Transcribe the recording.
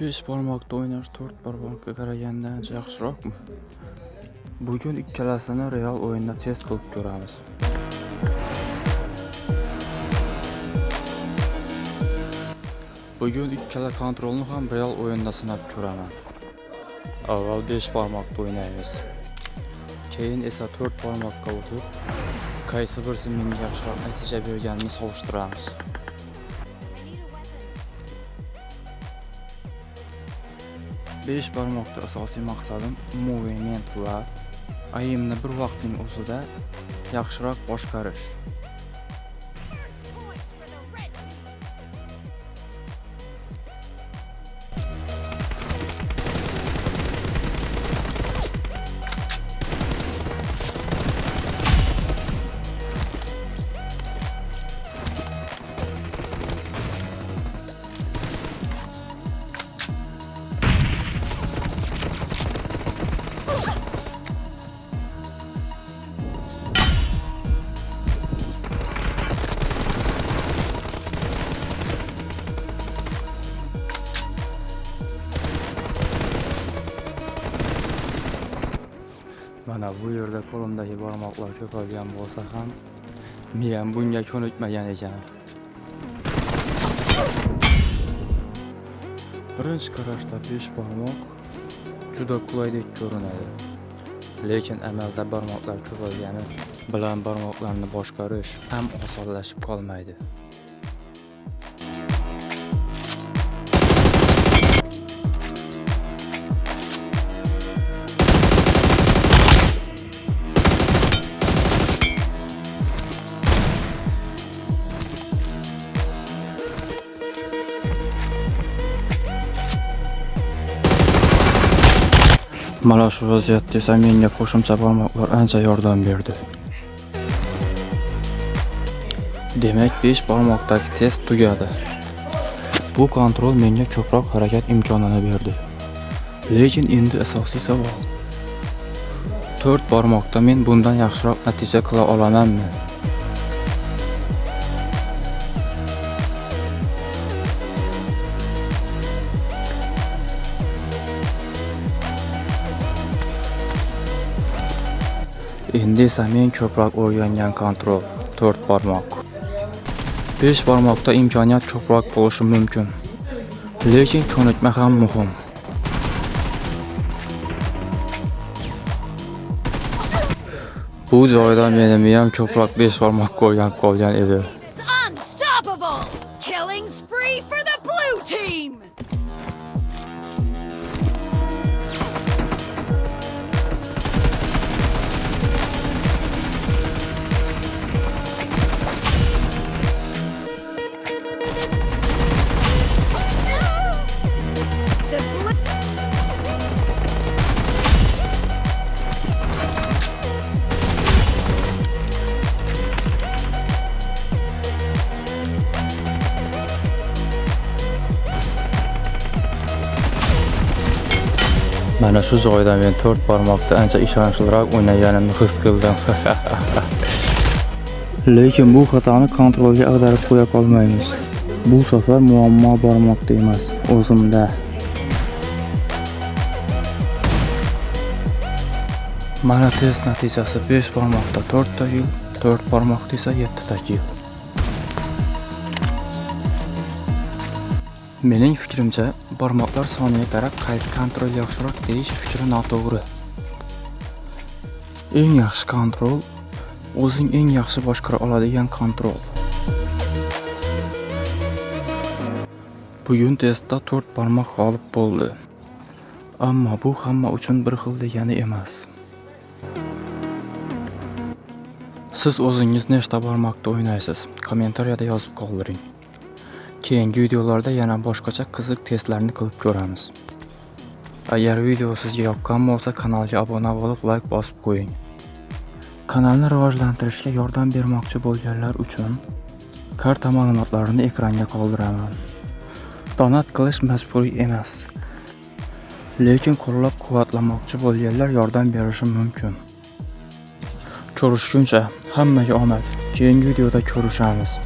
5 barmoqda o'ynash 4 barmoqqa qaraganda ancha yaxshiroqmi? Bugun ikkalasini real o'yinda test qilib ko'ramiz. Bugun ikkala kontrolni ham real o'yinda sinab ko'raman. Avval 5 barmoqda o'ynaymiz. Keyin esa 4 barmoqqa o'tib, qaysi birisi menga yaxshiroq natija berganini solishtiramiz. Besh barmoqda asosiy maqsadim movement va ayimni bir vaqtning o'zida yaxshiroq boshqarish. Mana bu yerda qo'limdagi barmoqlar ko'paygan bo'lsa ham, men bunga ko'nikmagan ekan. Birinchi qarashda 5 barmoq juda qulaydek ko'rinadi. Lekin amalda barmoqlar ko'paygani bilan barmoqlarni boshqarish ham osonlashib qolmaydi. Mana shu vaziyatda esa menga qo'shimcha barmoqlar ancha yordam berdi. Demak, 5 barmoqdagi test tugadi. Bu kontrol menga ko'proq harakat imkonini berdi. Lekin endi asosiy savol: 4 barmoqda men bundan yaxshiroq natija qila olamanmi? Endi esa men ko'proq o'rgangan kontrol 4 barmoq. 5 barmoqda imkoniyat ko'proq bo'lishi mumkin. Lekin ko'nikma ham muhim. Bu joyda mening ham ko'proq 5 barmoq qo'ygan qolgan edi. Unstoppable! Killing spree for the blue team! Mana shu joyda men 4 barmoqda ancha ishonchliroq o'ynaganimni his qildim. Lekin bu xatoni kontrolga ag'darib qo'ya olmaymiz. Bu safar muammo barmoqda emas, o'zimda. Mana test natijasi 5 barmoqda 4 ta yil, 4 barmoqda esa 7 ta yil. Mening fikrimcha, barmoqlar soniga qarab qaysi kontrol yaxshiroq deyish fikri noto'g'ri. Eng yaxshi kontrol o'zing eng yaxshi boshqara oladigan kontrol. Bugun testda 4 barmoq g'olib bo'ldi. Ammo bu hamma uchun bir xil degani emas. Siz o'zingiz nechta barmoqda o'ynaysiz? Kommentariyada yozib qoldiring. Keyingi videolarda yana boshqacha qiziq testlarni qilib ko'ramiz. Agar video sizga yoqqan bo'lsa, kanalga obuna bo'lib, like bosib qo'ying. Kanalni rivojlantirishga yordam bermoqchi bo'lganlar uchun karta ma'lumotlarini ekranga qoldiraman. Donat qilish majburiy emas. Lekin qo'llab-quvvatlamoqchi bo'lganlar yordam berishi mumkin. Ko'rishguncha hammaga omad. Keyingi videoda ko'rishamiz.